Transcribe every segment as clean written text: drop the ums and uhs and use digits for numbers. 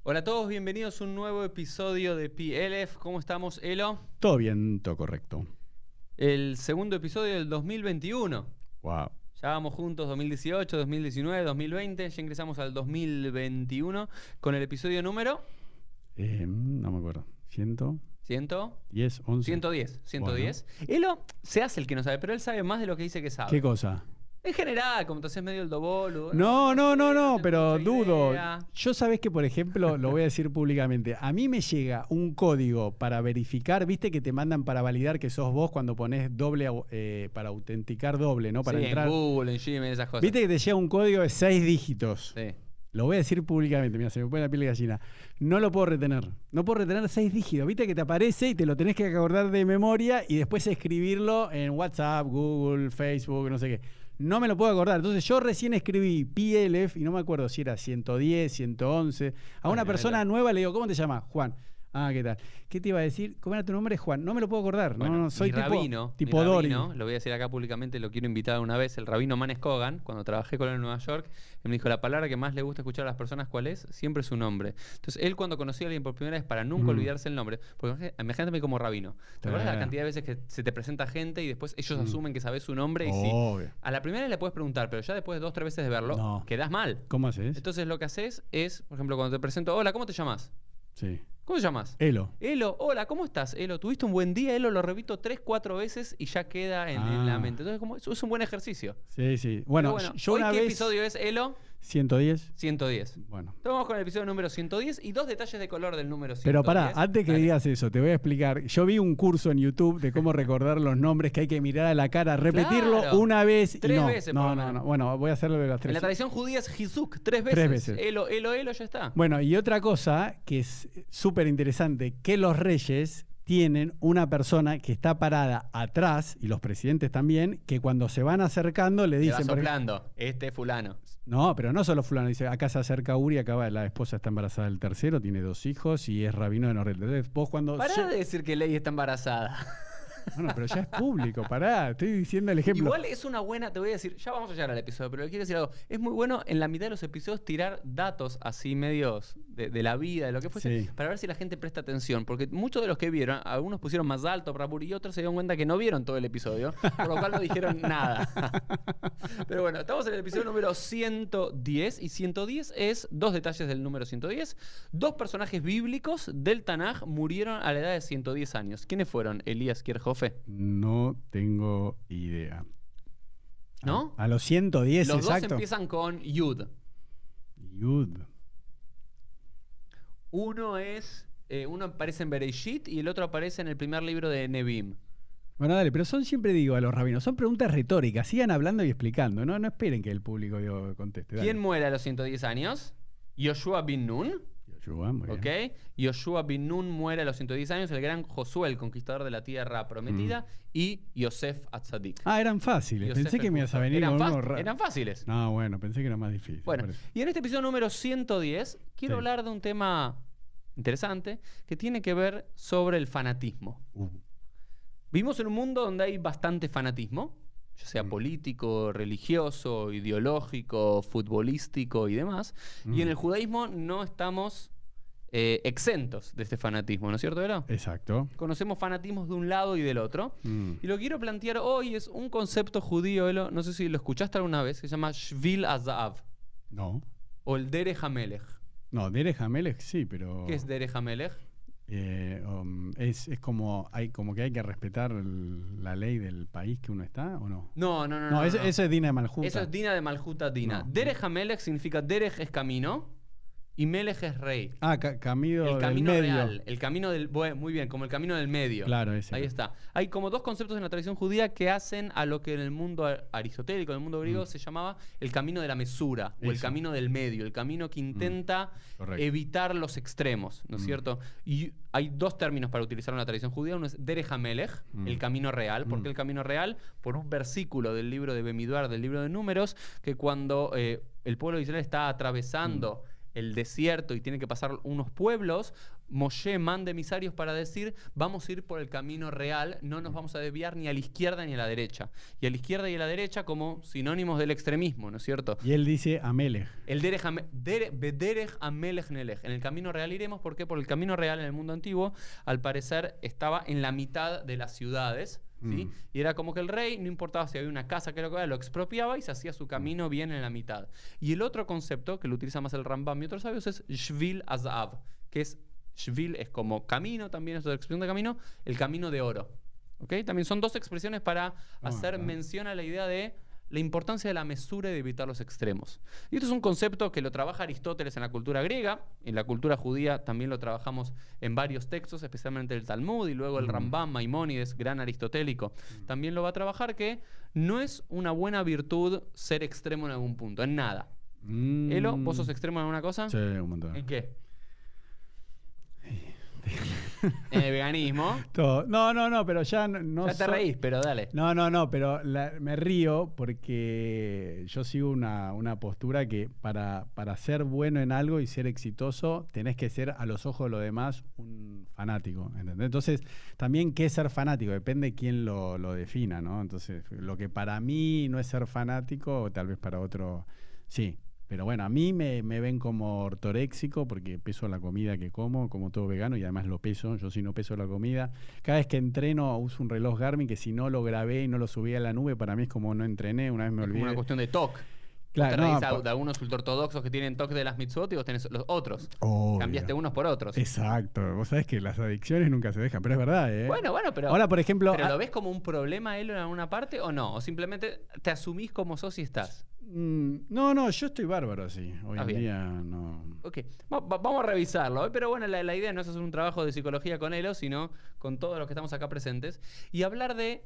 Hola a todos, bienvenidos a un nuevo episodio de PLF. ¿Cómo estamos, Elo? Todo bien, todo correcto. El segundo episodio del 2021. Wow. Ya vamos juntos 2018, 2019, 2020. Ya ingresamos al 2021 con el episodio número... No me acuerdo. ¿100? 10, 11. 110. 110. Bueno. Elo se hace el que no sabe, pero él sabe más de lo que dice que sabe. ¿Qué cosa? En general, como te haces medio el dobolo. No, pero dudo. Idea. Yo sabés que, por ejemplo, lo voy a decir públicamente, a mí me llega un código para verificar, viste que te mandan para validar que sos vos cuando pones doble, para autenticar doble, ¿no? Para sí, entrar. En Google, en Gmail, esas cosas. Viste que te llega un código de 6 dígitos. Sí. Lo voy a decir públicamente, mira, se me pone la piel de gallina. No lo puedo retener. No puedo retener 6 dígitos. Viste que te aparece y te lo tenés que acordar de memoria y después escribirlo en WhatsApp, Google, Facebook, no sé qué. No me lo puedo acordar. Entonces yo recién escribí PLF y no me acuerdo si era 110, 111. A una persona nueva le digo, ¿cómo te llamas? Juan. Ah, ¿qué tal? ¿Qué te iba a decir? ¿Cómo era tu nombre? Juan. No me lo puedo acordar. Bueno, no, soy mi rabino, Dori. Lo voy a decir acá públicamente, lo quiero invitar una vez. El rabino Manes Kogan, cuando trabajé con él en Nueva York, él me dijo, la palabra que más le gusta escuchar a las personas, ¿cuál es? Siempre su nombre. Entonces, él cuando conoció a alguien por primera vez, para nunca olvidarse el nombre, porque imagínate como rabino. ¿Te acuerdas la cantidad de veces que se te presenta gente y después ellos asumen que sabes su nombre? Y sí, a la primera le puedes preguntar, pero ya después de 2 o 3 veces de verlo, quedás mal. ¿Cómo haces? Entonces, lo que haces es, por ejemplo, cuando te presento, hola, ¿cómo te llamas? Sí. ¿Cómo te llamas? Elo. Elo, hola, ¿cómo estás? Elo, ¿tuviste un buen día? Elo, lo repito 3, 4 veces y ya queda en la mente. Entonces, eso es un buen ejercicio. Sí. Bueno, yo ¿hoy una qué vez... episodio es, Elo? 110. 110. Bueno. Vamos con el episodio número 110 y 2 detalles de color del número 110. Pero pará, antes que digas eso, te voy a explicar. Yo vi un curso en YouTube de cómo recordar los nombres, que hay que mirar a la cara, repetirlo una vez. 3 veces, no. Bueno, voy a hacerlo de las 3. En la tradición judía es Hizuk, 3 veces. 3 veces. Elo, ya está. Bueno, y otra cosa que es súper interesante, que los reyes tienen una persona que está parada atrás, y los presidentes también, que cuando se van acercando le dicen... Le va soplando, este fulano. No, pero no solo fulano, dice, acá se acerca Uri, acá la esposa está embarazada del tercero, tiene 2 hijos y es rabino de Norrel. Entonces vos cuando... Pará de decir que Ley está embarazada. Bueno, pero ya es público, pará, estoy diciendo el ejemplo. Igual es una buena, te voy a decir, ya vamos a llegar al episodio, pero le quiero decir algo. Es muy bueno en la mitad de los episodios tirar datos así medios de la vida, de lo que fuese, para ver si la gente presta atención. Porque muchos de los que vieron, algunos pusieron más alto para Puri y otros se dieron cuenta que no vieron todo el episodio, por lo cual no dijeron nada. Pero bueno, estamos en el episodio número 110 y 110 es 2 detalles del número 110. 2 personajes bíblicos del Tanaj murieron a la edad de 110 años. ¿Quiénes fueron? Elías Kierhoff. No tengo idea. ¿No? A los 110, los exacto. Los 2 empiezan con Yud. Yud. Uno aparece en Bereshit y el otro aparece en el primer libro de Nebim. Bueno, dale, pero siempre digo a los rabinos, son preguntas retóricas, sigan hablando y explicando, no esperen que el público conteste. Dale. ¿Quién muere a los 110 años? Yoshua bin Nun. ¿Ok? Yoshua bin Nun muere a los 110 años, el gran Josué, el conquistador de la tierra prometida, y Yosef Atzadik. Ah, eran fáciles. Yosef pensé que me ibas a venir con unos raros. Eran fáciles. No, bueno, pensé que era más difícil. Bueno, y en este episodio número 110 quiero hablar de un tema interesante que tiene que ver sobre el fanatismo. Vivimos en un mundo donde hay bastante fanatismo, ya sea político, religioso, ideológico, futbolístico y demás. Y en el judaísmo no estamos exentos de este fanatismo, ¿no es cierto, Elo? Exacto. Conocemos fanatismos de un lado y del otro. Y lo que quiero plantear hoy es un concepto judío, Elo, no sé si lo escuchaste alguna vez, que se llama Shvil Azav. No. O el Derech HaMelech. No, Derech HaMelech sí, pero... ¿Qué es Derech HaMelech? Es como que hay que respetar la ley del país que uno está, ¿o no? No. Eso es Dina de Maljuta. Eso es Dina de Maljuta Dina. Derech HaMelech significa Derech es camino y Melech es rey. Ah, camino el camino del medio. real, el camino del... Muy bien, como el camino del medio. Claro, ese. Ahí está. Hay como 2 conceptos en la tradición judía que hacen a lo que en el mundo aristotélico, en el mundo griego, se llamaba el camino de la mesura, o el camino del medio, el camino que intenta evitar los extremos, ¿no es cierto? Y hay 2 términos para utilizarlo en la tradición judía. Uno es Derech HaMelech, el camino real. ¿Por qué el camino real? Por un versículo del libro de Bemiduar, del libro de Números, que cuando el pueblo de Israel está atravesando el desierto y tiene que pasar unos pueblos, Moshe manda emisarios para decir, vamos a ir por el camino real, no nos vamos a desviar ni a la izquierda ni a la derecha. Y a la izquierda y a la derecha como sinónimos del extremismo, ¿no es cierto? Y él dice Amelech. El Bederech Amelech Nelech. En el camino real iremos, ¿por qué? Porque el camino real en el mundo antiguo, al parecer, estaba en la mitad de las ciudades, ¿sí? Y era como que el rey, no importaba si había una casa que lo expropiaba y se hacía su camino bien en la mitad. Y el otro concepto, que lo utiliza más el Rambam y otros sabios, es Shvil Azav, que es Shvil es como camino, también es otra expresión de camino, el camino de oro. ¿Okay? También son dos expresiones para hacer mención a la idea de la importancia de la mesura y de evitar los extremos. Y esto es un concepto que lo trabaja Aristóteles en la cultura griega, en la cultura judía también lo trabajamos en varios textos, especialmente el Talmud, y luego el Rambam, Maimónides, gran aristotélico, también lo va a trabajar, que no es una buena virtud ser extremo en algún punto, en nada. Elo, ¿vos sos extremo en alguna cosa? Sí, un montón. ¿En qué? En el veganismo. Todo. No, pero ya no. Ya te reís, pero dale. No, pero me río porque yo sigo una postura que para ser bueno en algo y ser exitoso tenés que ser a los ojos de los demás un fanático, ¿entendés? Entonces, también qué es ser fanático, depende de quién lo defina, ¿no? Entonces, lo que para mí no es ser fanático, tal vez para otro sí. Pero bueno, a mí me ven como ortoréxico porque peso la comida que como todo vegano y además lo peso. Yo si no peso la comida, cada vez que entreno uso un reloj Garmin que si no lo grabé y no lo subí a la nube, para mí es como no entrené, una vez me olvidé. Es una cuestión de TOC. Claro, te reís de algunos ultraortodoxos que tienen TOC de las mitzvot y vos tenés los otros. Obvio. Cambiaste unos por otros. Exacto. Vos sabés que las adicciones nunca se dejan, pero es verdad, ¿eh? Bueno, pero... Ahora, por ejemplo... ¿Pero lo ves como un problema él en alguna parte o no? ¿O simplemente te asumís como sos y estás? No, yo estoy bárbaro así. Hoy en día no... Ok, vamos a revisarlo. Pero bueno, la idea no es hacer un trabajo de psicología con Elo, sino con todos los que estamos acá presentes. Y hablar de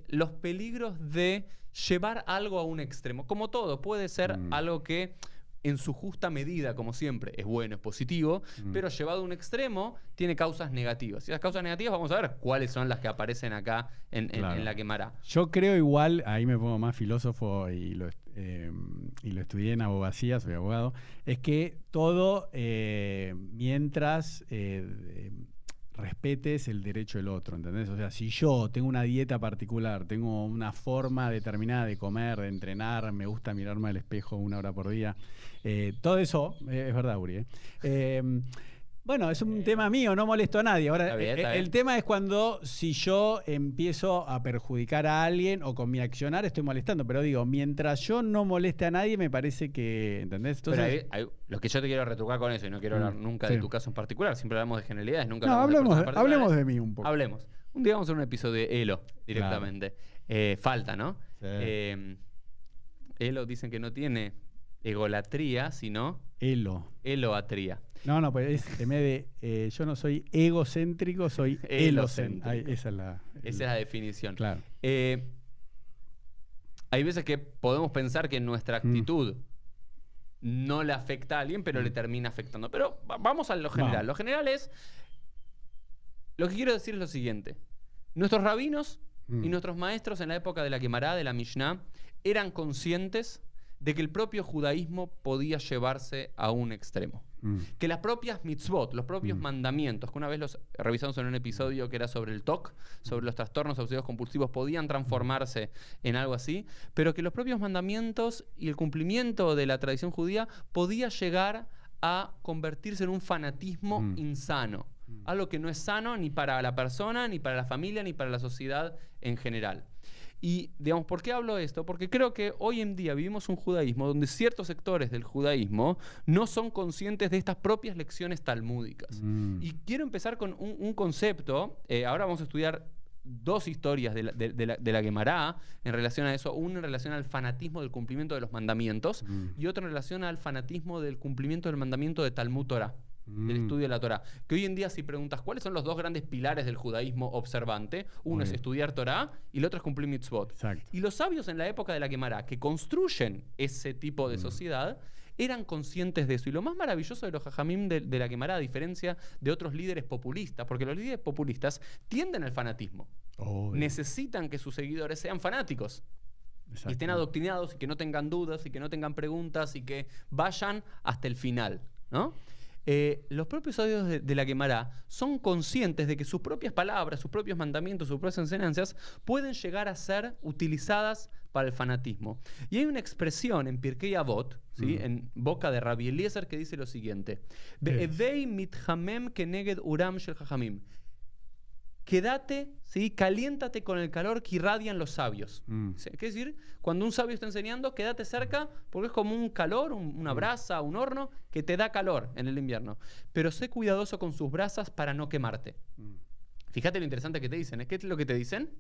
los peligros de llevar algo a un extremo. Como todo, puede ser algo que en su justa medida, como siempre, es bueno, es positivo, pero llevado a un extremo tiene causas negativas. Y las causas negativas vamos a ver cuáles son las que aparecen acá en la Guemará. Yo creo igual, ahí me pongo más filósofo y lo estudié en abogacía, soy abogado, es que todo mientras respetes el derecho del otro, ¿entendés? O sea, si yo tengo una dieta particular, tengo una forma determinada de comer, de entrenar, me gusta mirarme al espejo 1 hora por día, todo eso, es verdad, Uri, bueno, es un tema mío, no molesto a nadie. Ahora, está bien. El tema es cuando si yo empiezo a perjudicar a alguien o con mi accionar estoy molestando, pero digo, mientras yo no moleste a nadie me parece que, ¿entendés? Entonces, pero lo que yo te quiero retrucar con eso, y no quiero hablar nunca de tu caso en particular, siempre hablamos de generalidades, nunca hablemos de mí un poco. Hablemos. Un día vamos a hacer un episodio de Elo directamente. Claro. Falta, ¿no? Sí. Elo dicen que no tiene egolatría, sino eloatría. No, pues es en vez de yo no soy egocéntrico, soy elocéntrico. Esa es la definición. Claro. Hay veces que podemos pensar que nuestra actitud no le afecta a alguien, pero le termina afectando. Pero vamos a lo general. Vamos. Lo general es... Lo que quiero decir es lo siguiente. Nuestros rabinos y nuestros maestros en la época de la Guemará, de la Mishnah, eran conscientes de que el propio judaísmo podía llevarse a un extremo. Que las propias mitzvot, los propios mandamientos, que una vez los revisamos en un episodio que era sobre el TOC, sobre los trastornos obsesivos compulsivos, podían transformarse en algo así, pero que los propios mandamientos y el cumplimiento de la tradición judía podía llegar a convertirse en un fanatismo insano. Algo que no es sano ni para la persona, ni para la familia, ni para la sociedad en general. Y, digamos, ¿por qué hablo de esto? Porque creo que hoy en día vivimos un judaísmo donde ciertos sectores del judaísmo no son conscientes de estas propias lecciones talmúdicas. Y quiero empezar con un concepto. Ahora vamos a estudiar dos historias de la Guemará en relación a eso. Una en relación al fanatismo del cumplimiento de los mandamientos y otra en relación al fanatismo del cumplimiento del mandamiento de Talmud Torah. Del estudio de la Torá. Que hoy en día si preguntas cuáles son los dos grandes pilares del judaísmo observante, uno es estudiar Torá y el otro es cumplir mitzvot. Exacto. Y los sabios en la época de la Guemará que construyen ese tipo de sociedad eran conscientes de eso. Y lo más maravilloso de los jajamim de la Guemará, a diferencia de otros líderes populistas, porque los líderes populistas tienden al fanatismo. Necesitan que sus seguidores sean fanáticos. Exacto. Y estén adoctrinados y que no tengan dudas y que no tengan preguntas y que vayan hasta el final. ¿no? Los propios sabios de la Guemará son conscientes de que sus propias palabras, sus propios mandamientos, sus propias enseñanzas pueden llegar a ser utilizadas para el fanatismo. Y hay una expresión en Pirkei Avot, ¿sí? En boca de Rabbi Eliezer, que dice lo siguiente: Be'evei mithamem keneged uram shel chachamim. Quédate, ¿sí? Caliéntate con el calor que irradian los sabios. ¿Sí? Quiere decir, cuando un sabio está enseñando, quédate cerca, porque es como un calor, una brasa, un horno, que te da calor en el invierno. Pero sé cuidadoso con sus brasas para no quemarte. Fíjate lo interesante que te dicen. ¿Qué es lo que te dicen?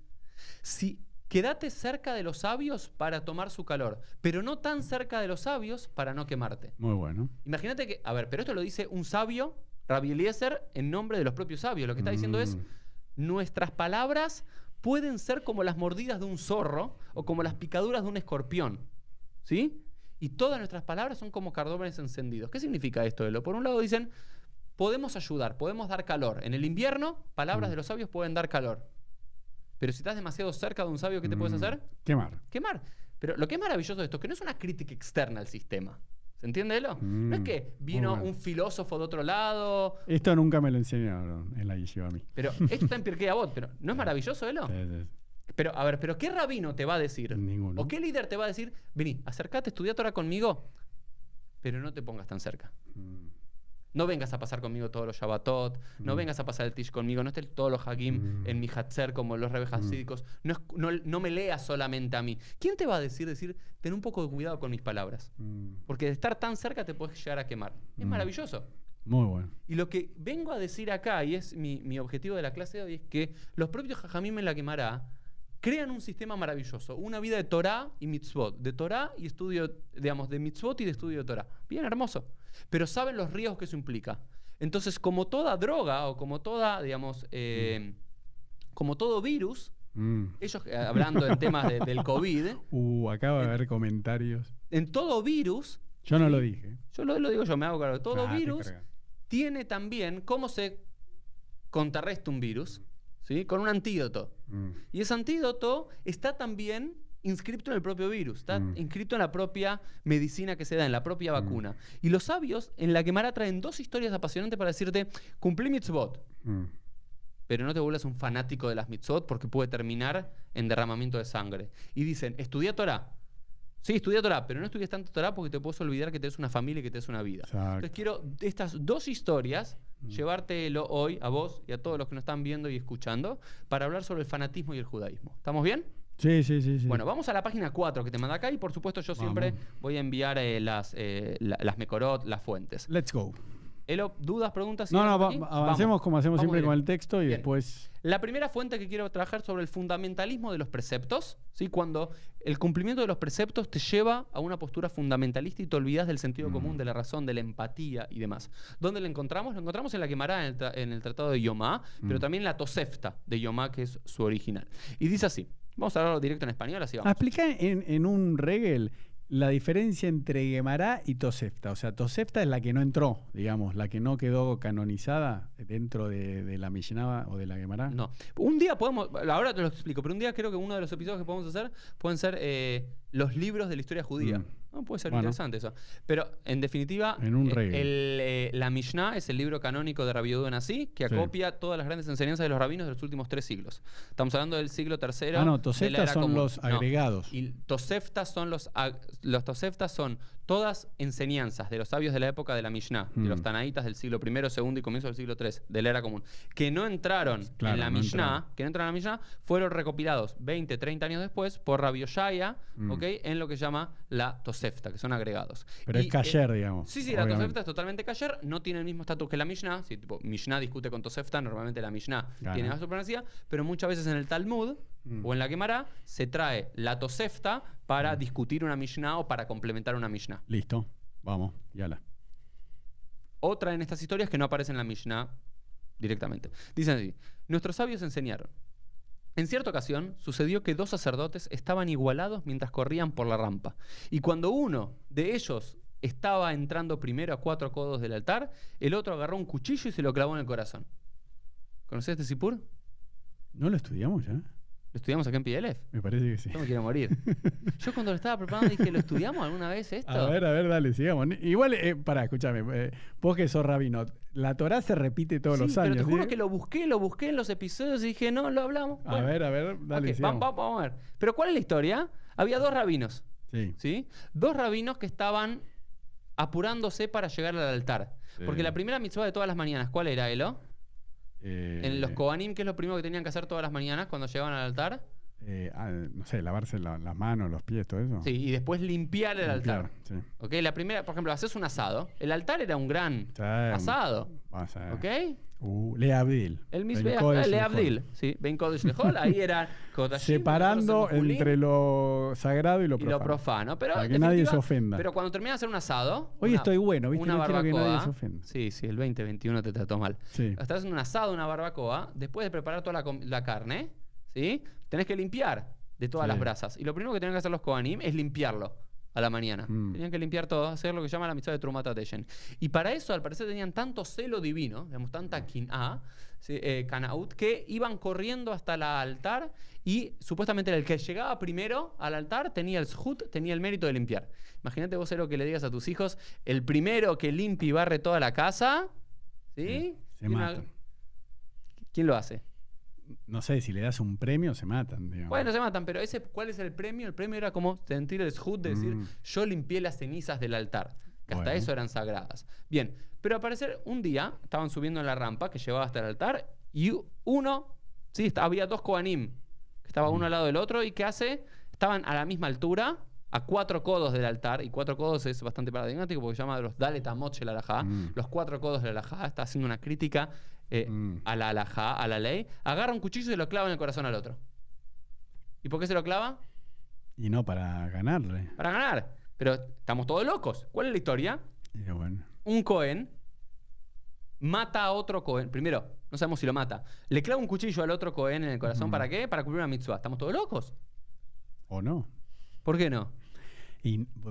Quédate cerca de los sabios para tomar su calor, pero no tan cerca de los sabios para no quemarte. Muy bueno. Imagínate que, a ver, pero esto lo dice un sabio, Rabbi Eliezer, en nombre de los propios sabios. Lo que está diciendo es: nuestras palabras pueden ser como las mordidas de un zorro o como las picaduras de un escorpión, ¿sí? Y todas nuestras palabras son como cardómenes encendidos. ¿Qué significa esto, Elo? Por un lado dicen, podemos ayudar, podemos dar calor. En el invierno, palabras de los sabios pueden dar calor. Pero si estás demasiado cerca de un sabio, ¿qué te puedes hacer? Quemar. Quemar. Pero lo que es maravilloso de esto es que no es una crítica externa al sistema. ¿Se entiende, Elo? No es que vino un filósofo de otro lado. Esto nunca me lo enseñaron en la yeshiva a mí. Pero esto está en Pirkei Avot, pero ¿no es maravilloso, Elo? Sí. Pero, a ver, ¿pero qué rabino te va a decir? Ninguno. ¿O qué líder te va a decir? Vení, acércate, estudia Torah conmigo, pero no te pongas tan cerca. No vengas a pasar conmigo todos los Shabbatot, no vengas a pasar el Tish conmigo, no estés todos los Hagim en mi Hatzer como los Rebbe Hasídicos, no me leas solamente a mí. ¿Quién te va a decir, ten un poco de cuidado con mis palabras? Porque de estar tan cerca te puedes llegar a quemar. Es maravilloso. Muy bueno. Y lo que vengo a decir acá, y es mi objetivo de la clase de hoy, es que los propios Jajamim en la Guemará crean un sistema maravilloso, una vida de Torah y mitzvot, de Torah y estudio, digamos, de mitzvot y de estudio de Torah. Bien hermoso. Pero saben los riesgos que eso implica. Entonces, como toda droga o como toda, digamos, como todo virus, ellos, hablando en temas del COVID... acaba de haber comentarios. En todo virus... Yo no lo dije. Yo lo digo yo, me hago cargo. Todo virus tiene también cómo se contrarresta un virus, ¿sí? Con un antídoto. Y ese antídoto está también inscrito en el propio virus, está inscrito en la propia medicina que se da, en la propia vacuna. Y los sabios en la Guemará traen dos historias apasionantes para decirte: cumplí mitzvot, pero no te vuelvas un fanático de las mitzvot porque puede terminar en derramamiento de sangre. Y dicen: estudia Torah. Sí, estudia Torah, pero no estudies tanto Torah porque te puedes olvidar que tenés una familia y que tenés una vida. Exacto. Entonces quiero estas dos historias llevártelo hoy a vos y a todos los que nos están viendo y escuchando para hablar sobre el fanatismo y el judaísmo. ¿Estamos bien? Sí. Bueno, vamos a la página 4 que te manda acá y por supuesto yo siempre voy a enviar las Mekorot, las fuentes. Let's go. Elo, ¿dudas, preguntas? No, avancemos como hacemos siempre directo con el texto y Bien. después... La primera fuente que quiero trabajar sobre el fundamentalismo de los preceptos, ¿sí? Cuando el cumplimiento de los preceptos te lleva a una postura fundamentalista y te olvidas del sentido común, de la razón, de la empatía y demás. ¿Dónde lo encontramos? Lo encontramos en la Guemará, en el Tratado de Yomá, pero también en la Tosefta de Yomá, que es su original. Y dice así, vamos a hablarlo directo en español, así vamos. Explica en un regel la diferencia entre Guemará y Tosefta. O sea, Tosefta es la que no entró, digamos, la que no quedó canonizada dentro de la Mishnah o de la Guemará. No. Un día podemos, ahora te lo explico, pero un día creo que uno de los episodios que podemos hacer pueden ser los libros de la historia judía. No, puede ser interesante eso. Pero, en definitiva, en un la Mishnah es el libro canónico de Rabbi Yehuda Nasi, que acopia todas las grandes enseñanzas de los rabinos de los últimos 3 siglos. Estamos hablando del siglo III. Toseftas son los agregados. Y Toseftas son los Toseftas son todas enseñanzas de los sabios de la época de la Mishnah, de los Tanaítas del siglo I, II y comienzo del siglo III, de la era común, que no entraron en la Mishnah, fueron recopilados 20, 30 años después por Rabbi Oshaya, en lo que se llama la Tosefta, que son agregados. Pero es kasher, digamos. Sí, la Tosefta es totalmente kasher, no tiene el mismo estatus que la Mishnah. Si Mishnah discute con Tosefta, normalmente la Mishnah tiene más supremacía, pero muchas veces en el Talmud o en la Guemará se trae la Tosefta para discutir una Mishnah o para complementar una Mishnah. Listo, vamos, yala. Otra en estas historias que no aparece en la Mishnah directamente. Dicen así: nuestros sabios enseñaron. En cierta ocasión sucedió que 2 sacerdotes estaban igualados mientras corrían por la rampa. Y cuando uno de ellos estaba entrando primero a 4 codos del altar, el otro agarró un cuchillo y se lo clavó en el corazón. ¿Conocés este sipur? ¿No lo estudiamos ya? ¿Lo estudiamos acá en PLF? Me parece que sí. Yo me quiero morir. Yo cuando lo estaba preparando dije, ¿lo estudiamos alguna vez esto? A ver, dale, sigamos. Igual, pará, escúchame. Vos que sos rabino, la Torá se repite todos los años. Pero te juro que lo busqué en los episodios y dije, no, lo hablamos. Bueno. A ver, dale, okay, vamos a ver. Pero ¿cuál es la historia? Había 2 rabinos. Sí. 2 rabinos que estaban apurándose para llegar al altar. Sí. Porque la primera mitzvah de todas las mañanas, ¿cuál era, Elo? En los Kohanim, ¿qué es lo primero que tenían que hacer todas las mañanas cuando llegaban al altar? No sé, lavarse las manos, los pies, todo eso. Sí, y después limpiar el altar. Sí. ¿Ok? La primera, por ejemplo, haces un asado. El altar era un gran asado. ¿Ok? Leabdil. El mismo Leabdil. Sí, Ben Kodesh Lehol. Ahí era separando entre lo sagrado y lo profano. Pero para que nadie se ofenda. Pero cuando terminas de hacer un asado. Hoy estoy bueno, ¿viste? Una no barbacoa, quiero que nadie se ofenda. Sí, el 2021 te trató mal. Sí. Estás haciendo un asado, una barbacoa. Después de preparar toda la carne, ¿sí? Tenés que limpiar de todas las brasas. Y lo primero que tienen que hacer los Kohanim es limpiarlo a la mañana. Tenían que limpiar todo, hacer lo que llama la mitzvah de Trumat HaDeshen. Y para eso, al parecer, tenían tanto celo divino, digamos, tanta kin'a, kanaut, que iban corriendo hasta el altar y supuestamente el que llegaba primero al altar tenía el zhut, tenía el mérito de limpiar. Imagínate vos, lo que le digas a tus hijos, el primero que limpia y barre toda la casa, ¿sí? Se mata. ¿Quién lo hace? No sé, si le das un premio, se matan. Digamos. Bueno, se matan, pero ¿cuál es el premio? El premio era como sentir el zhut de decir, yo limpié las cenizas del altar, que hasta eso eran sagradas. Bien, pero al parecer un día estaban subiendo en la rampa que llevaba hasta el altar y había 2 Kohanim, que estaba uno al lado del otro y ¿qué hace? Estaban a la misma altura, a 4 codos del altar, y 4 codos es bastante paradigmático porque se llama los Dalet Amot Shel Halajá, los 4 codos del Halajá, está haciendo una crítica a la halajá, a la ley, agarra un cuchillo y lo clava en el corazón al otro. ¿Y por qué se lo clava? Y no para ganarle. Para ganar. Pero estamos todos locos. ¿Cuál es la historia? Bueno. Un Cohen mata a otro Cohen. Primero, no sabemos si lo mata. Le clava un cuchillo al otro Cohen en el corazón. ¿Para qué? Para cumplir una mitzvah. ¿Estamos todos locos? ¿O no? ¿Por qué no?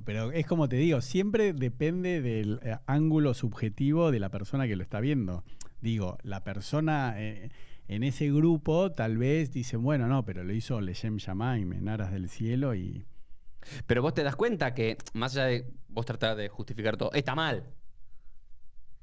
Pero es como te digo, siempre depende del ángulo subjetivo de la persona que lo está viendo. Digo, la persona en ese grupo tal vez dice, bueno, no, pero lo hizo Leshem Shamaim, en aras del cielo y... Pero vos te das cuenta que, más allá de vos tratar de justificar todo, está mal.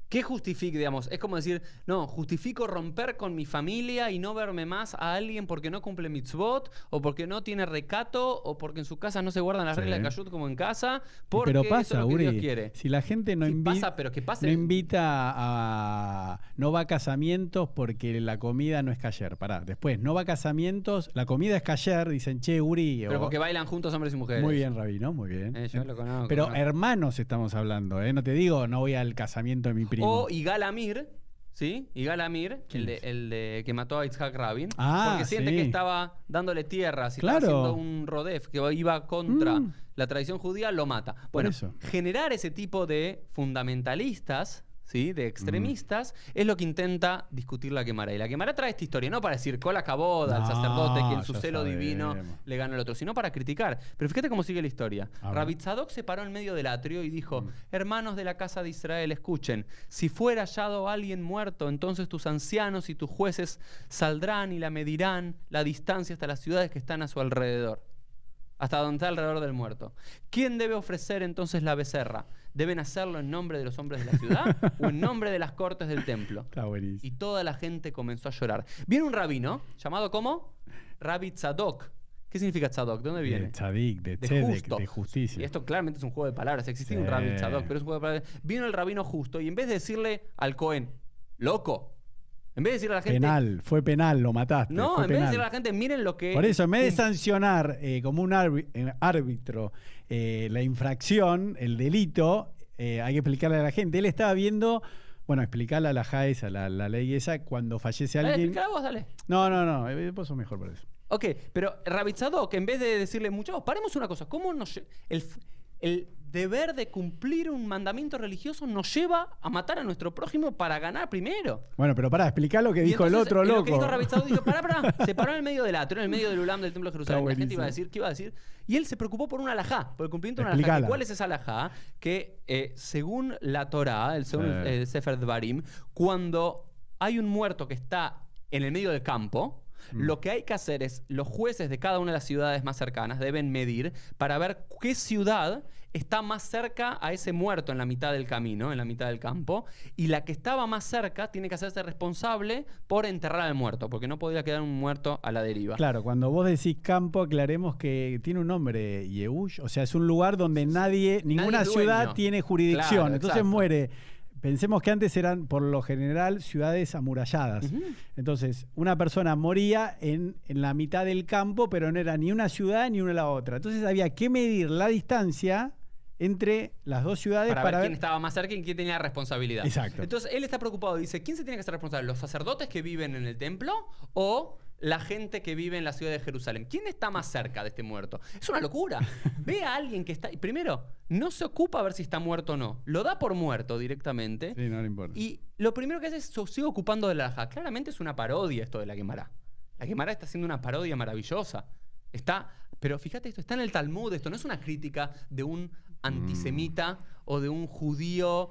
¿Qué justifica, digamos? Es como decir, no, justifico romper con mi familia y no verme más a alguien porque no cumple mitzvot, o porque no tiene recato, o porque en su casa no se guardan las reglas de kashrut como en casa, porque pero pasa, eso es lo que Uri, Dios quiere. Si la gente no, no invita a... No va a casamientos porque la comida no es kasher. Pará, después, no va a casamientos, la comida es kasher, dicen, che, Uri... Pero porque bailan juntos hombres y mujeres. Muy bien, Rabino, muy bien. Yo lo conozco. Pero hermanos estamos hablando, ¿eh? No te digo, no voy al casamiento de mi primo. O Igal Amir, ¿sí? Igal Amir, el de que mató a Yitzhak Rabin, porque siente que estaba dándole tierras y estaba haciendo un rodef que iba contra la tradición judía, lo mata. Bueno, generar ese tipo de fundamentalistas, ¿sí? De extremistas, es lo que intenta discutir la Gemara. Y la Gemara trae esta historia, no para decir Kol HaKavod al sacerdote que en su celo divino le gana al otro, sino para criticar. Pero fíjate cómo sigue la historia. Rabbi Tzadok se paró en medio del atrio y dijo, hermanos de la casa de Israel, escuchen, si fuera hallado alguien muerto, entonces tus ancianos y tus jueces saldrán y la medirán la distancia hasta las ciudades que están a su alrededor, hasta donde está alrededor del muerto. ¿Quién debe ofrecer entonces la becerra? ¿Deben hacerlo en nombre de los hombres de la ciudad o en nombre de las cortes del templo? Está buenísimo. Y toda la gente comenzó a llorar. Viene un rabino, llamado ¿cómo? Rabbi Tzadok. ¿Qué significa Tzadok? ¿De dónde viene? De Tzadik, de Tzedek, de justicia. Y esto claramente es un juego de palabras. Existía un Rabbi Tzadok, pero es un juego de palabras. Vino el rabino justo y en vez de decirle al Cohen, loco, en vez de decirle a la gente... Fue penal, lo mataste. No, en vez de decirle a la gente, miren lo que... Por eso, en vez de sancionar como un árbitro la infracción, el delito, hay que explicarle a la gente. Él estaba viendo... Bueno, explicarle a la esa, la ley esa, cuando fallece alguien... Explícala vos, dale. No, vos sos mejor por eso. Ok, pero Rabbi Tzadok, en vez de decirle, muchachos, paremos una cosa, ¿cómo el deber de cumplir un mandamiento religioso nos lleva a matar a nuestro prójimo para ganar primero? Bueno, pero pará, explicar lo que dijo el otro loco. Lo que dijo Rabbi Tzadok, dijo, pará, se paró en el medio del atrio, en el medio del ulam del templo de Jerusalén. La gente iba a decir, ¿qué iba a decir? Y él se preocupó por una alajá, por el cumplimiento de una alajá. ¿Cuál es esa alajá? Que según la Torá, según el Sefer Dvarim, cuando hay un muerto que está en el medio del campo, Lo que hay que hacer es, los jueces de cada una de las ciudades más cercanas deben medir para ver qué ciudad está más cerca a ese muerto en la mitad del camino, en la mitad del campo, y la que estaba más cerca tiene que hacerse responsable por enterrar al muerto, porque no podría quedar un muerto a la deriva. Claro, cuando vos decís campo, aclaremos que tiene un nombre, Yehush, o sea, es un lugar donde ninguna ciudad tiene jurisdicción, claro, entonces exacto. muere. Pensemos que antes eran, por lo general, ciudades amuralladas. Entonces, una persona moría en la mitad del campo, pero no era ni una ciudad ni una la otra. Entonces había que medir la distancia entre las dos ciudades para ver quién estaba más cerca y quién tenía responsabilidad. Exacto. Entonces él está preocupado, dice, ¿quién se tiene que hacer responsable? ¿Los sacerdotes que viven en el templo o la gente que vive en la ciudad de Jerusalén? ¿Quién está más cerca de este muerto? Es una locura. Ve a alguien que está... Primero, no se ocupa a ver si está muerto o no. Lo da por muerto directamente. Sí, no le importa. Y lo primero que hace es se sigue ocupando de la alajá. Claramente es una parodia esto de la Guemará. La Guemará está haciendo una parodia maravillosa. Pero fíjate esto, está en el Talmud. Esto no es una crítica de un antisemita o de un judío,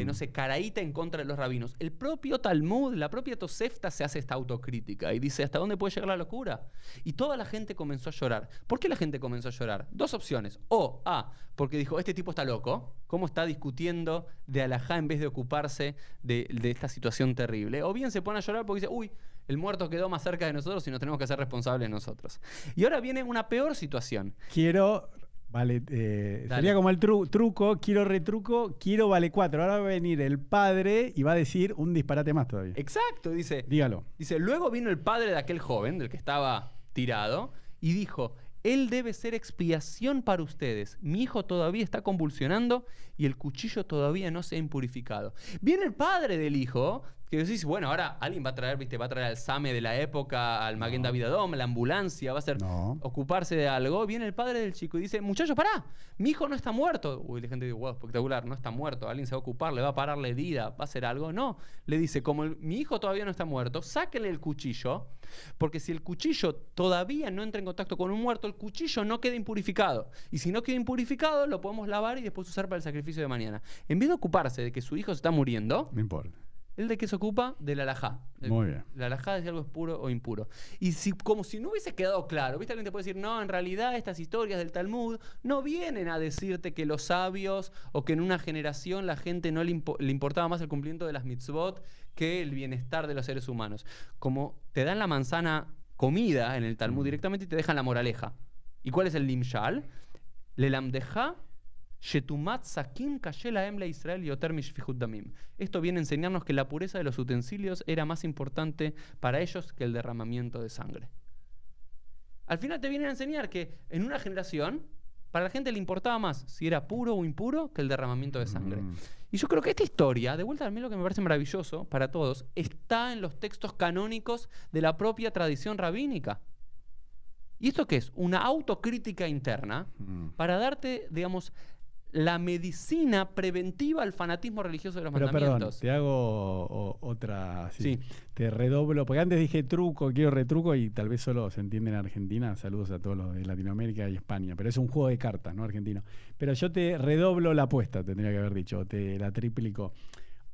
no sé, caraíta en contra de los rabinos. El propio Talmud, la propia Tosefta se hace esta autocrítica y dice, ¿hasta dónde puede llegar la locura? Y toda la gente comenzó a llorar. ¿Por qué la gente comenzó a llorar? Dos opciones. O, porque dijo, este tipo está loco. ¿Cómo está discutiendo de alajá en vez de ocuparse de esta situación terrible? O bien se pone a llorar porque dice, uy, el muerto quedó más cerca de nosotros y nos tenemos que hacer responsables nosotros. Y ahora viene una peor situación. Sería como el truco, quiero retruco, quiero vale 4. Ahora va a venir el padre y va a decir un disparate más todavía. Exacto, dice. Dígalo. Dice, luego vino el padre de aquel joven, del que estaba tirado, y dijo, él debe ser expiación para ustedes. Mi hijo todavía está convulsionando y el cuchillo todavía no se ha impurificado. Viene el padre del hijo, que decís, bueno, ahora alguien va a traer al SAME de la época, al Maguen David Adom, la ambulancia, va a ser ocuparse de algo. Viene el padre del chico y dice, muchacho, pará, mi hijo no está muerto. Uy, la gente dice, wow, espectacular, no está muerto, alguien se va a ocupar, le va a parar la herida, va a hacer algo. No, le dice, como mi hijo todavía no está muerto, sáquenle el cuchillo, porque si el cuchillo todavía no entra en contacto con un muerto, el cuchillo no queda impurificado. Y si no queda impurificado, lo podemos lavar y después usar para el sacrificio de mañana. En vez de ocuparse de que su hijo se está muriendo, no importa. ¿El de qué se ocupa? De la alajá. Muy bien. La alajá es si algo es puro o impuro. Y como si no hubiese quedado claro, ¿viste? Alguien te puede decir, no, en realidad estas historias del Talmud no vienen a decirte que los sabios o que en una generación la gente no le importaba más el cumplimiento de las mitzvot que el bienestar de los seres humanos. Como te dan la manzana comida en el Talmud directamente y te dejan la moraleja. ¿Y cuál es el limshal? Lelamdeja Shetumat Sakin Kashela Emla Israel Yoter Mishfihut Damim. Esto viene a enseñarnos que la pureza de los utensilios era más importante para ellos que el derramamiento de sangre. Al final te vienen a enseñar que en una generación, para la gente le importaba más si era puro o impuro que el derramamiento de sangre. Y yo creo que esta historia, de vuelta a mí lo que me parece maravilloso para todos, está en los textos canónicos de la propia tradición rabínica. ¿Y esto qué es? Una autocrítica interna para darte, digamos, la medicina preventiva al fanatismo religioso de los mandamientos. Perdón, te hago otra... Sí. Te redoblo, porque antes dije truco, quiero retruco y tal vez solo se entiende en Argentina. Saludos a todos los de Latinoamérica y España, pero es un juego de cartas, ¿no? Argentino. Pero yo te redoblo la apuesta, tendría que haber dicho, te la triplico.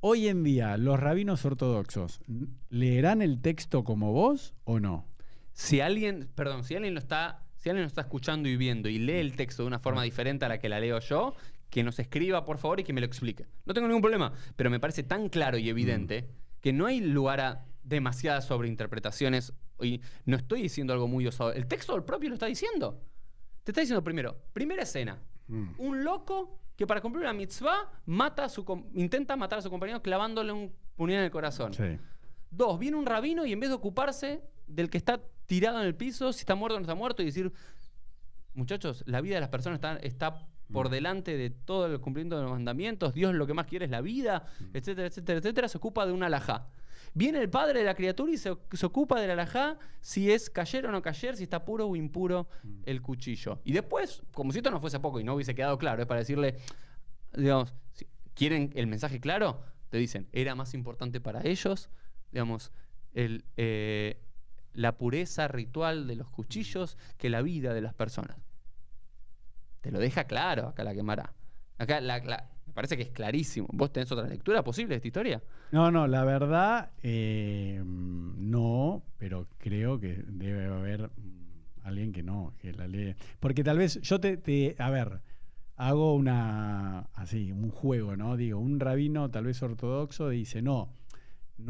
Hoy en día, ¿los rabinos ortodoxos leerán el texto como vos o no? Si alguien lo está escuchando y viendo y lee el texto de una forma diferente a la que la leo yo, que nos escriba, por favor, y que me lo explique. No tengo ningún problema, pero me parece tan claro y evidente que no hay lugar a demasiadas sobreinterpretaciones. Y no estoy diciendo algo muy osado. El texto del propio lo está diciendo. Te está diciendo primera escena. Un loco que para cumplir una mitzvah intenta matar a su compañero clavándole un puñal en el corazón. Sí. 2, viene un rabino y en vez de ocuparse del que está tirado en el piso, si está muerto o no está muerto, y decir, muchachos, la vida de las personas está por delante de todo el cumplimiento de los mandamientos, Dios lo que más quiere es la vida, etcétera, etcétera, etcétera, se ocupa de una alajá. Viene el padre de la criatura y se ocupa de la alajá si es cayer o no cayer, si está puro o impuro el cuchillo. Y después, como si esto no fuese poco y no hubiese quedado claro, es para decirle, digamos, si quieren el mensaje claro, te dicen, era más importante para ellos, digamos, la pureza ritual de los cuchillos que la vida de las personas. Te lo deja claro acá la Guemará. Acá me parece que es clarísimo. ¿Vos tenés otra lectura posible de esta historia? No, la verdad, no, pero creo que debe haber alguien que la lee. Porque tal vez yo a ver, hago un juego, ¿no? Digo, un rabino tal vez ortodoxo dice, no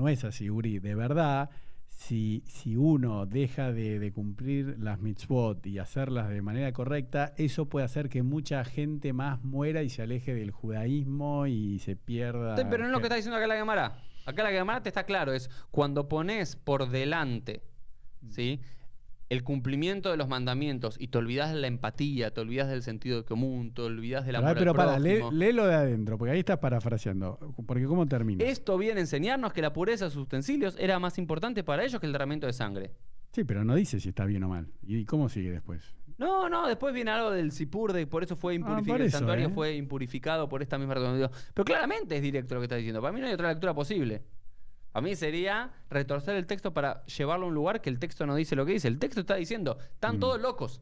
es así, Uri, de verdad, si uno deja de cumplir las mitzvot y hacerlas de manera correcta, eso puede hacer que mucha gente más muera y se aleje del judaísmo y se pierda. Pero no es lo que está diciendo acá la Gemara. Acá la Gemara te está claro, es cuando pones por delante, ¿sí?, el cumplimiento de los mandamientos y te olvidas de la empatía, te olvidas del sentido común, te olvidas del amor al prójimo. Léelo de adentro, porque ahí estás parafraseando. Porque ¿cómo termina? Esto viene a enseñarnos que la pureza de sus utensilios era más importante para ellos que el derramamiento de sangre. Sí, pero no dice si está bien o mal. ¿Y cómo sigue después? No, después viene algo del Sipur, de por eso fue impurificado. El santuario fue impurificado por esta misma razón. Pero claramente es directo lo que está diciendo. Para mí no hay otra lectura posible. A mí sería retorcer el texto para llevarlo a un lugar que el texto no dice lo que dice. El texto está diciendo, están todos locos.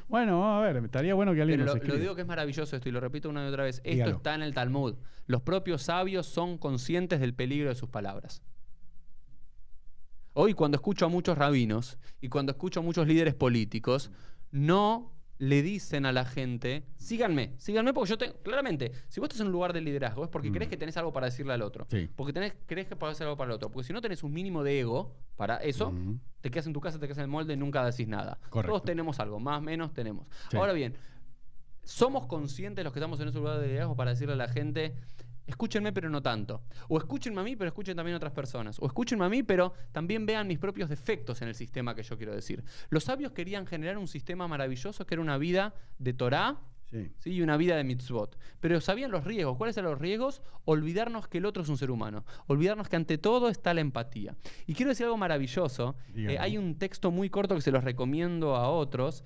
Bueno, vamos a ver, estaría bueno que alguien Pero nos escriba. lo digo que es maravilloso esto y lo repito una y otra vez. Dígalo. Esto está en el Talmud. Los propios sabios son conscientes del peligro de sus palabras. Hoy cuando escucho a muchos rabinos y cuando escucho a muchos líderes políticos, no le dicen a la gente, síganme porque yo tengo, claramente, si vos estás en un lugar de liderazgo es porque crees que tenés algo para decirle al otro, porque crees que podés hacer algo para el otro, porque si no tenés un mínimo de ego para eso, te quedas en tu casa, te quedas en el molde y nunca decís nada. Correcto. Todos tenemos algo, más o menos tenemos. Sí. Ahora bien, somos conscientes los que estamos en ese lugar de liderazgo para decirle a la gente, escúchenme pero no tanto, o escúchenme a mí pero escuchen también a otras personas, o escúchenme a mí pero también vean mis propios defectos en el sistema que yo quiero decir. Los sabios querían generar un sistema maravilloso que era una vida de Torá, ¿sí? Y una vida de mitzvot, pero sabían los riesgos. ¿Cuáles eran los riesgos? Olvidarnos que el otro es un ser humano, olvidarnos que ante todo está la empatía. Y quiero decir algo maravilloso. Hay un texto muy corto que se los recomiendo a otros,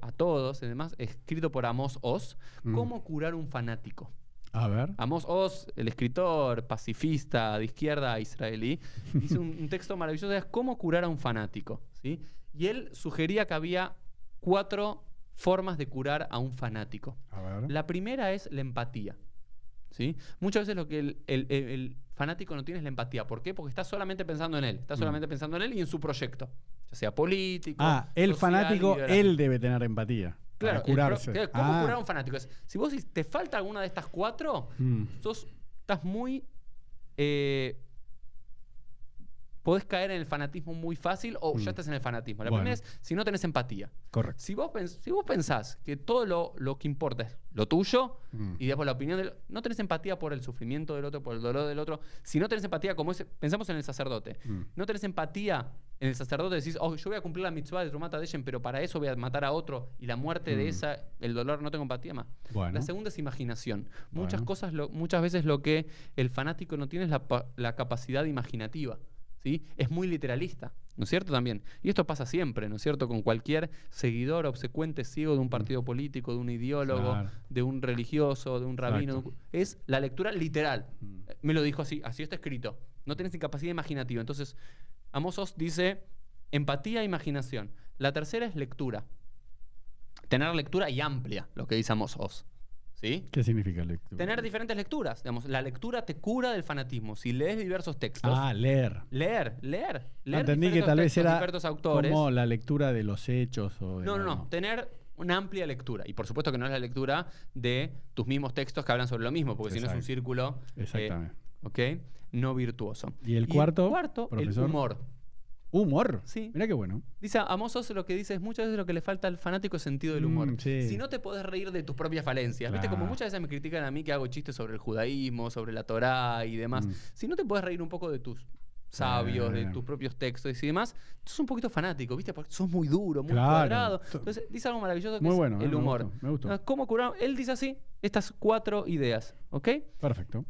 a todos, además escrito por Amos Oz, ¿Cómo curar un fanático? A ver. Amos Oz, el escritor pacifista de izquierda israelí, hizo un texto maravilloso de cómo curar a un fanático, ¿sí? Y él sugería que había 4 formas de curar a un fanático. A ver. La primera es la empatía, ¿sí? Muchas veces lo que el fanático no tiene es la empatía. ¿Por qué? Porque está solamente pensando en él. Está solamente pensando en él y en su proyecto, ya sea político. El social, fanático, liberal. él debe tener empatía. Claro, curarse. ¿Cómo curar a un fanático? Si vos te falta alguna de estas 4, estás muy... podés caer en el fanatismo muy fácil o ya estás en el fanatismo. La primera es si no tenés empatía. Correcto. Si vos pensás que todo lo que importa es lo tuyo y después la opinión del... No tenés empatía por el sufrimiento del otro, por el dolor del otro. Si no tenés empatía, pensamos en el sacerdote. No tenés empatía en el sacerdote, decís, yo voy a cumplir la mitzvah de Trumat Hadeshen, pero para eso voy a matar a otro y la muerte de el dolor, no tengo empatía más. Bueno. La segunda es imaginación. Muchas veces lo que el fanático no tiene es la capacidad imaginativa. ¿Sí? Es muy literalista, ¿no es cierto? También. Y esto pasa siempre, ¿no es cierto? Con cualquier seguidor obsecuente ciego de un partido político, de un ideólogo, de un religioso, de un rabino. Es la lectura literal. Me lo dijo así está escrito. No tenés capacidad imaginativa. Entonces, Amos Oz dice empatía e imaginación. La tercera es lectura. Tener lectura y amplia, lo que dice Amos Oz. ¿Sí? ¿Qué significa lectura? Tener diferentes lecturas. Digamos, la lectura te cura del fanatismo. Si lees diversos textos... Leer. Leer entendí que tal vez era autores, como la lectura de los hechos. No. Tener una amplia lectura. Y por supuesto que no es la lectura de tus mismos textos que hablan sobre lo mismo, porque si no es un círculo no virtuoso. ¿Y el cuarto? El humor. ¿Humor? Sí. Mirá qué bueno. Dice Amos Oz, lo que dice es muchas veces lo que le falta al fanático es sentido del humor. Si no te podés reír de tus propias falencias, ¿viste? Como muchas veces me critican a mí que hago chistes sobre el judaísmo, sobre la Torá y demás. Si no te podés reír un poco de tus sabios, de tus propios textos y demás, sos un poquito fanático, ¿viste? Porque sos muy duro, muy cuadrado. Entonces dice algo maravilloso que es el humor. Me gustó. ¿Cómo curar? Él dice así, estas 4 ideas, ¿ok? Perfecto.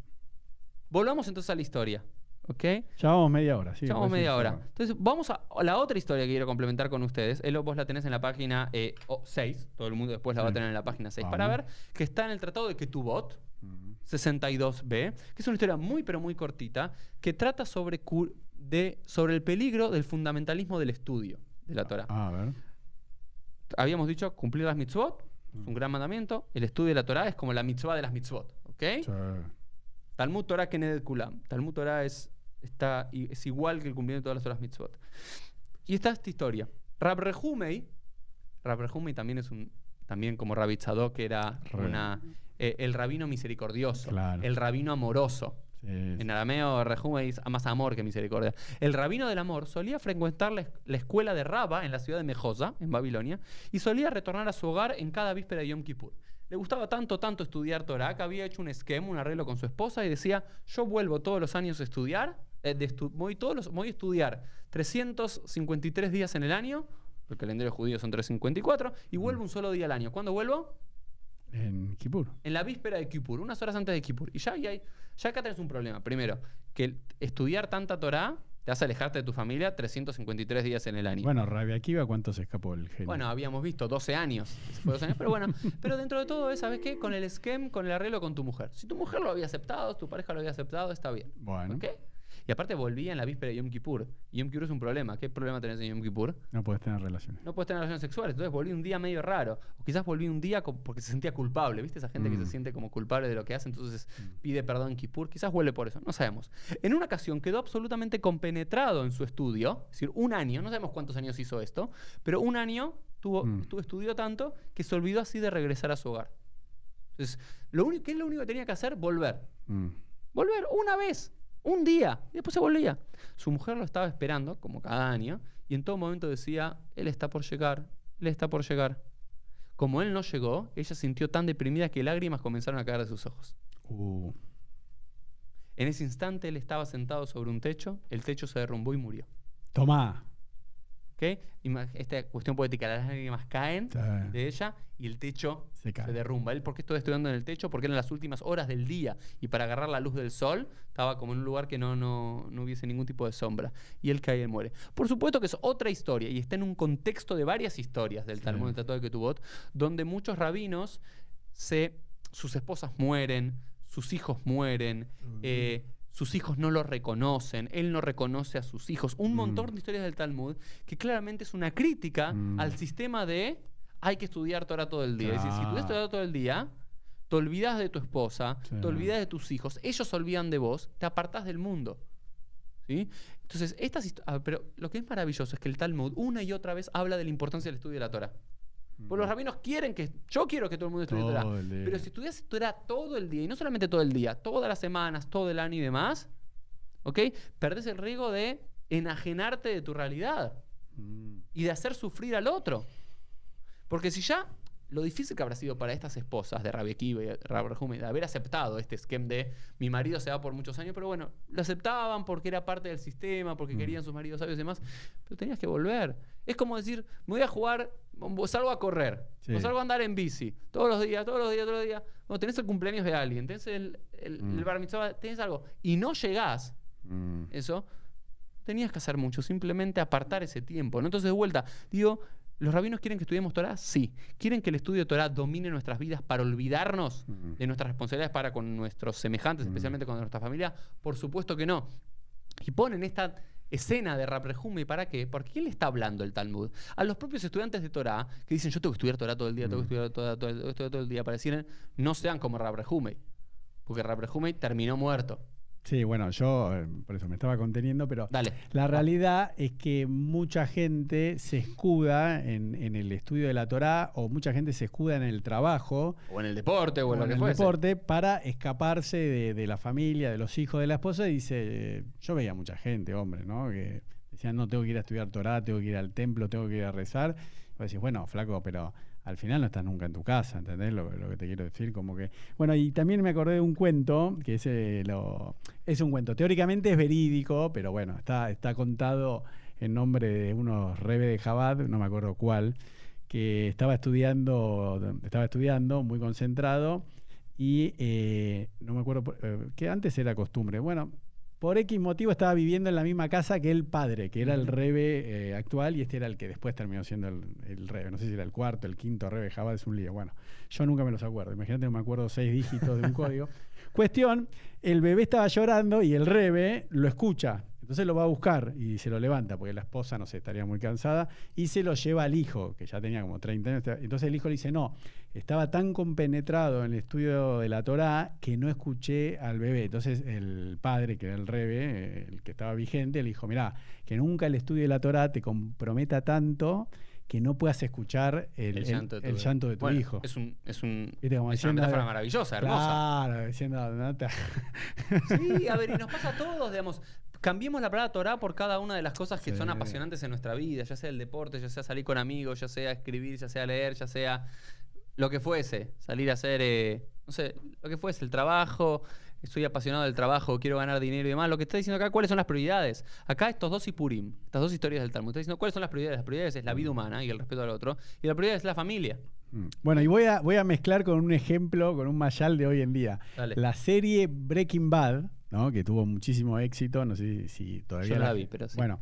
Volvamos entonces a la historia. ¿Ok? Ya vamos media hora. Sí, ya vamos media hora. Entonces, vamos a la otra historia que quiero complementar con ustedes. Vos la tenés en la página 6. Todo el mundo después la va a tener en la página 6 para ver. Que está en el Tratado de Ketubot, 62b. Que es una historia muy, pero muy cortita. Que trata sobre el peligro del fundamentalismo del estudio de la Torá. A ver. Habíamos dicho cumplir las mitzvot. Es un gran mandamiento. El estudio de la Torá es como la mitzvah de las mitzvot. ¿Ok? Sí. Talmud Torah Keneged Kulam. Talmud Torah es igual que el cumplimiento de todas las otras mitzvot. Y está esta historia. Rab Rehumei también es también como Rabbi Tzadok, que era el rabino misericordioso, claro. El rabino amoroso. Sí. En arameo, Rehumei es más amor que misericordia. El rabino del amor solía frecuentar la escuela de Rabba en la ciudad de Mejosa, en Babilonia, y solía retornar a su hogar en cada víspera de Yom Kippur. Le gustaba tanto estudiar Torah que había hecho un esquema, un arreglo con su esposa y decía: yo vuelvo todos los años a estudiar, voy a estudiar 353 días en el año, el calendario judío son 354, y vuelvo un solo día al año. ¿Cuándo vuelvo? En Kippur. En la víspera de Kippur, unas horas antes de Kippur. Y ya acá tenés un problema. Primero, que estudiar tanta Torah te hace alejarte de tu familia 353 días en el año. Bueno, Rabbi Akiva, ¿cuánto se escapó el genio? Bueno, habíamos visto 12 años. Fue 12 años, pero bueno. Pero dentro de todo, ¿sabes qué? Con el esquema, con el arreglo con tu mujer. Si tu mujer lo había aceptado, tu pareja lo había aceptado, está bien. Bueno. ¿Ok? Y aparte volvía en la víspera de Yom Kippur. Y Yom Kippur es un problema. ¿Qué problema tenés en Yom Kippur? No puedes tener relaciones. No puedes tener relaciones sexuales. Entonces volví un día medio raro. O quizás volví un día porque se sentía culpable. ¿Viste? Esa gente que se siente como culpable de lo que hace, entonces pide perdón en Kippur. Quizás vuelve por eso. No sabemos. En una ocasión quedó absolutamente compenetrado en su estudio. Es decir, un año. No sabemos cuántos años hizo esto. Pero un año estudió tanto que se olvidó así de regresar a su hogar. Entonces, ¿qué es lo único que tenía que hacer? Volver. Volver una vez. Un día, y después se volvía. Su mujer lo estaba esperando, como cada año, y en todo momento decía: él está por llegar, él está por llegar. Como él no llegó, ella se sintió tan deprimida que lágrimas comenzaron a caer de sus ojos. En ese instante él estaba sentado sobre un techo, el techo se derrumbó y murió. Tomá. ¿Okay? Esta cuestión poética, las lágrimas caen de ella y el techo se derrumba. ¿Él por qué estuvo estudiando en el techo? Porque eran las últimas horas del día y para agarrar la luz del sol estaba como en un lugar que no hubiese ningún tipo de sombra. Y él cae y muere. Por supuesto que es otra historia y está en un contexto de varias historias del Talmud, del Tratado de Ketubot, donde muchos rabinos, sus esposas mueren, sus hijos mueren, sus hijos no lo reconocen, él no reconoce a sus hijos. Un montón de historias del Talmud que claramente es una crítica al sistema de hay que estudiar Torah todo el día. Es decir, si tú estudias todo el día, te olvidas de tu esposa, te olvidas de tus hijos, ellos se olvidan de vos, te apartás del mundo. ¿Sí? Entonces, pero lo que es maravilloso es que el Talmud una y otra vez habla de la importancia del estudio de la Torah. Porque los rabinos yo quiero que todo el mundo estudie Torah. Pero si estudias Torah todo el día, y no solamente todo el día, todas las semanas, todo el año y demás, ¿ok? Perdés el riesgo de enajenarte de tu realidad y de hacer sufrir al otro. Porque si ya lo difícil que habrá sido para estas esposas de Rabbi Akiva y Rabbi Rehumei de haber aceptado este esquema de mi marido se va por muchos años, pero bueno, lo aceptaban porque era parte del sistema, porque querían sus maridos sabios y demás, pero tenías que volver. Es como decir, me voy a jugar, salgo a correr, o salgo a andar en bici, todos los días. Cuando tenés el cumpleaños de alguien, tenés el bar mitzvah, tenés algo, y no llegás, eso, tenías que hacer mucho, simplemente apartar ese tiempo, ¿no? Entonces, de vuelta, digo, ¿los rabinos quieren que estudiemos Torah? Sí. ¿Quieren que el estudio de Torah domine nuestras vidas para olvidarnos de nuestras responsabilidades para con nuestros semejantes, especialmente con nuestra familia? Por supuesto que no. Y ponen esta escena de Rab Rehumei, ¿para qué? Porque ¿quién le está hablando el Talmud? A los propios estudiantes de Torah que dicen: yo tengo que estudiar Torah todo el día, tengo que estudiar todo el día, para decir, no sean como Rab Rehumei, porque Rab Rehumei terminó muerto. Sí, bueno, yo por eso me estaba conteniendo, pero Dale. La realidad es que mucha gente se escuda en el estudio de la Torá, o mucha gente se escuda en el trabajo. O en el deporte, o en lo que fuese. fuese. Deporte, para escaparse de la familia, de los hijos, de la esposa, y dice, yo veía mucha gente, hombre, ¿no? Que decían, no, tengo que ir a estudiar Torá, tengo que ir al templo, tengo que ir a rezar. Y vos decís, bueno, flaco, pero al final no estás nunca en tu casa, ¿entendés lo que te quiero decir? Como que, bueno, y también me acordé de un cuento, que es un cuento, teóricamente es verídico, pero bueno, está contado en nombre de unos rebbe de Chabad, no me acuerdo cuál, que estaba estudiando muy concentrado, y no me acuerdo, que antes era costumbre, bueno, por X motivo estaba viviendo en la misma casa que el padre, que era el rebbe actual, y este era el que después terminó siendo el rebbe. No sé si era el cuarto, el quinto rebbe, Chabad, es un lío. Bueno, yo nunca me los acuerdo. Imagínate, no me acuerdo 6 dígitos de un código. Cuestión, el bebé estaba llorando y el rebbe lo escucha. Entonces lo va a buscar y se lo levanta, porque la esposa, no sé, estaría muy cansada, y se lo lleva al hijo, que ya tenía como 30 años. Entonces el hijo le dice, no, estaba tan compenetrado en el estudio de la Torá que no escuché al bebé. Entonces el padre, que era el rebe, el que estaba vigente, le dijo, mirá, que nunca el estudio de la Torá te comprometa tanto que no puedas escuchar el llanto de tu hijo. Es una diciendo, metáfora maravillosa, hermosa. Claro, diciendo... No te... Sí, a ver, y nos pasa a todos, digamos. Cambiemos la palabra Torá por cada una de las cosas que son apasionantes en nuestra vida, ya sea el deporte, ya sea salir con amigos, ya sea escribir, ya sea leer, ya sea lo que fuese. Salir a hacer, no sé, lo que fuese, el trabajo... Soy apasionado del trabajo, quiero ganar dinero y demás. Lo que está diciendo acá, ¿cuáles son las prioridades? Acá estos dos Sipurim, estas dos historias del Talmud, está diciendo cuáles son las prioridades. Las prioridades es la vida humana y el respeto al otro. Y la prioridad es la familia. Bueno, y voy a mezclar con un ejemplo, con un mayal de hoy en día. Dale. La serie Breaking Bad, ¿no? Que tuvo muchísimo éxito, no sé si todavía... Yo la vi, pero sí. Bueno,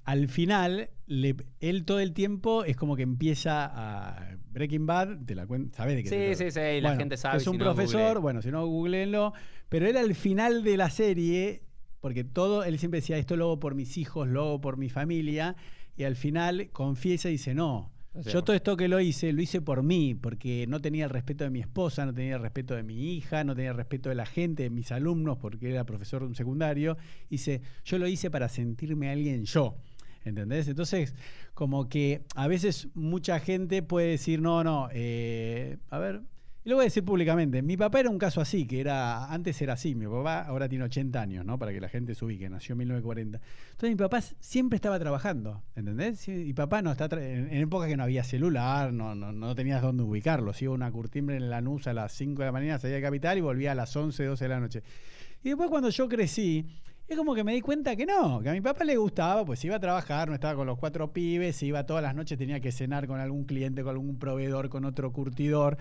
al final, él todo el tiempo es como que empieza a... Breaking Bad, te la cuento, ¿sabés de qué? Sí, la gente sabe. Es un profesor, bueno, si no, googleenlo, pero él al final de la serie, porque él siempre decía, esto lo hago por mis hijos, lo hago por mi familia, y al final confiesa y dice, no, yo todo esto que lo hice por mí, porque no tenía el respeto de mi esposa, no tenía el respeto de mi hija, no tenía el respeto de la gente, de mis alumnos, porque era profesor de un secundario. Dice, yo lo hice para sentirme alguien yo. ¿Entendés? Entonces, como que a veces mucha gente puede decir, no, a ver, y lo voy a decir públicamente, mi papá era un caso así, antes era así, mi papá ahora tiene 80 años, ¿no? Para que la gente se ubique, nació en 1940. Entonces mi papá siempre estaba trabajando, ¿entendés? Y papá no está en épocas que no había celular, no tenías dónde ubicarlo, iba a una curtimbre en Lanús a las 5 de la mañana, salía de Capital y volvía a las 11, 12 de la noche. Y después cuando yo crecí, es como que me di cuenta que no, que a mi papá le gustaba, pues iba a trabajar, no estaba con los 4 pibes, iba todas las noches, tenía que cenar con algún cliente, con algún proveedor, con otro curtidor,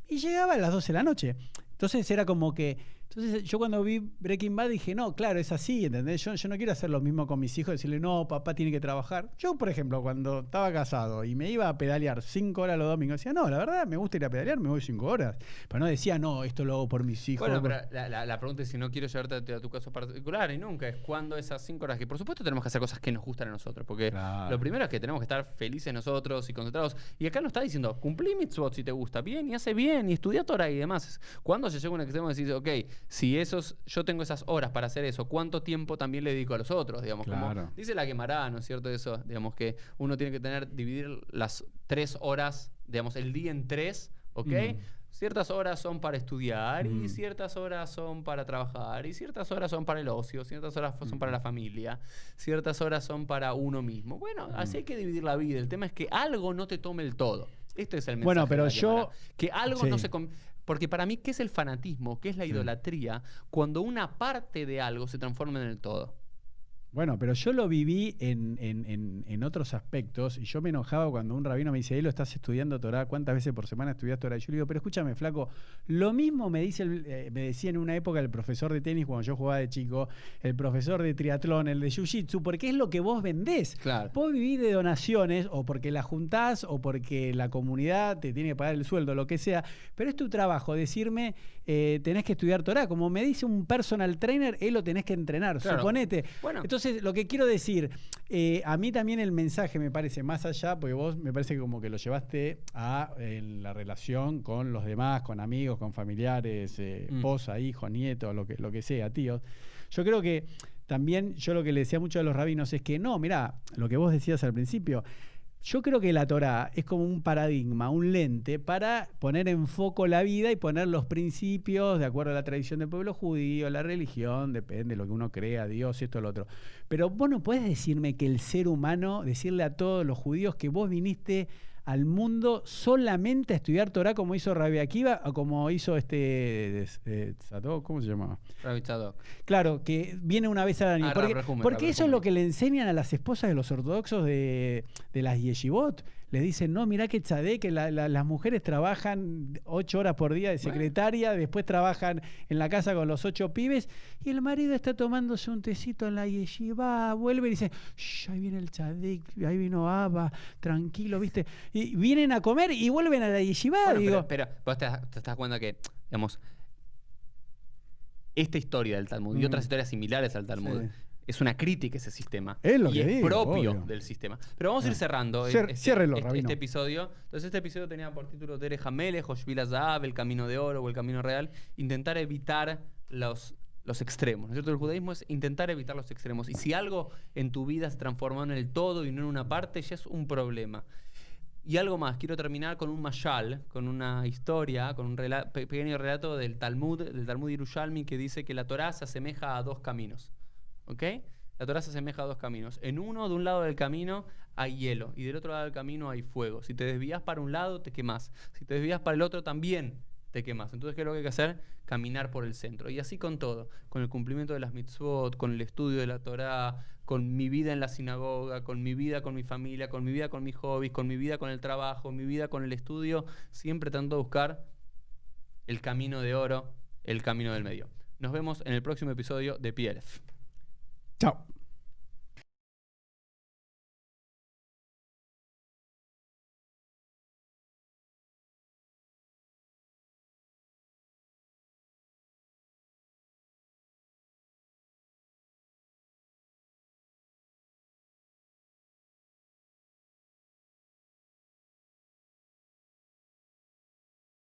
y llegaba a las 12 de la noche. Entonces era como que... Entonces yo cuando vi Breaking Bad dije, no, claro, es así, ¿entendés? Yo no quiero hacer lo mismo con mis hijos, decirle, no, papá tiene que trabajar. Yo, por ejemplo, cuando estaba casado y me iba a pedalear 5 horas los domingos, decía, no, la verdad, me gusta ir a pedalear, me voy 5 horas. Pero no decía, no, esto lo hago por mis hijos. Bueno, pero la pregunta es si no quiero llevarte a tu caso particular, y nunca es cuándo esas 5 horas, que por supuesto tenemos que hacer cosas que nos gustan a nosotros, porque lo primero es que tenemos que estar felices nosotros y concentrados. Y acá nos está diciendo, cumplí mitzvot si te gusta, bien, y hace bien, y estudia Torah y demás. Cuando se llega a un extremo de decir, ok, si yo tengo esas horas para hacer eso, ¿cuánto tiempo también le dedico a los otros? Digamos, como dice la Guemará, ¿no es cierto? Eso, digamos que uno tiene que dividir las 3 horas, digamos, el día en 3, ¿ok? Ciertas horas son para estudiar y ciertas horas son para trabajar y ciertas horas son para el ocio, ciertas horas son para la familia, ciertas horas son para uno mismo. Bueno, así hay que dividir la vida. El tema es que algo no te tome el todo. Este es el mensaje. Bueno, pero que algo no se... Porque para mí, ¿qué es el fanatismo? ¿Qué es la idolatría? Cuando una parte de algo se transforma en el todo. Bueno, pero yo lo viví en otros aspectos y yo me enojaba cuando un rabino me dice, lo estás estudiando Torah, ¿cuántas veces por semana estudias Torah? Y yo le digo, pero escúchame, flaco, lo mismo me decía en una época el profesor de tenis cuando yo jugaba de chico, el profesor de triatlón, el de jiu-jitsu, porque es lo que vos vendés. Claro. Vos vivís de donaciones o porque la juntás o porque la comunidad te tiene que pagar el sueldo, lo que sea, pero es tu trabajo decirme, tenés que estudiar Torah. Como me dice un personal trainer, él lo tenés que entrenar, claro. Suponete. Bueno. Entonces, lo que quiero decir, a mí también el mensaje me parece más allá, porque vos me parece que como que lo llevaste en la relación con los demás, con amigos, con familiares, esposa, hijo, nieto, lo que sea, tíos. Yo creo que también, yo lo que le decía mucho a los rabinos es que no, mirá, lo que vos decías al principio, yo creo que la Torá es como un paradigma, un lente para poner en foco la vida y poner los principios de acuerdo a la tradición del pueblo judío, la religión, depende de lo que uno crea, Dios, esto, lo otro. Pero vos no podés decirme que el ser humano, decirle a todos los judíos que vos viniste al mundo solamente a estudiar Torá como hizo Rabbi Akiva o como hizo Tzadok, ¿cómo se llamaba? Rabbi Tzadok. Claro, que viene una vez al año. Porque eso es lo que le enseñan a las esposas de los ortodoxos de las yeshivot. Les dicen, no, mirá que tzadé, que las mujeres trabajan 8 horas por día de secretaria, después trabajan en la casa con los 8 pibes, y el marido está tomándose un tecito en la yeshiva, vuelve y dice, ahí viene el tzadé, ahí vino Abba, tranquilo, ¿viste? Y vienen a comer y vuelven a la yeshiva. Bueno, digo. pero vos te das cuenta que, digamos, esta historia del Talmud y otras historias similares al Talmud, es una crítica ese sistema. Es lo y que es digo, propio obvio. del sistema. Pero vamos a ir cerrando Ciérrelo, Rabino. este episodio. Entonces este episodio tenía por título Derech HaMelech, Hoshvil HaZahav, el camino de oro o el camino real. Intentar evitar los extremos, ¿no es cierto? El judaísmo es intentar evitar los extremos. Y si algo en tu vida se transformó en el todo y no en una parte, ya es un problema. Y algo más, quiero terminar con un mashal, con una historia, con un pequeño relato del Talmud Yerushalmi, que dice que la Torá se asemeja a dos caminos. ¿Ok? La Torá se asemeja a dos caminos. En uno, de un lado del camino, hay hielo, y del otro lado del camino hay fuego. Si te desvías para un lado, te quemás. Si te desvías para el otro, también te quemás. Entonces, ¿qué es lo que hay que hacer? Caminar por el centro. Y así con todo, con el cumplimiento de las mitzvot, con el estudio de la Torá, con mi vida en la sinagoga, con mi vida con mi familia, con mi vida con mis hobbies, con mi vida con el trabajo, mi vida con el estudio, siempre tratando de buscar el camino de oro, el camino del medio. Nos vemos en el próximo episodio de PLF. Chao.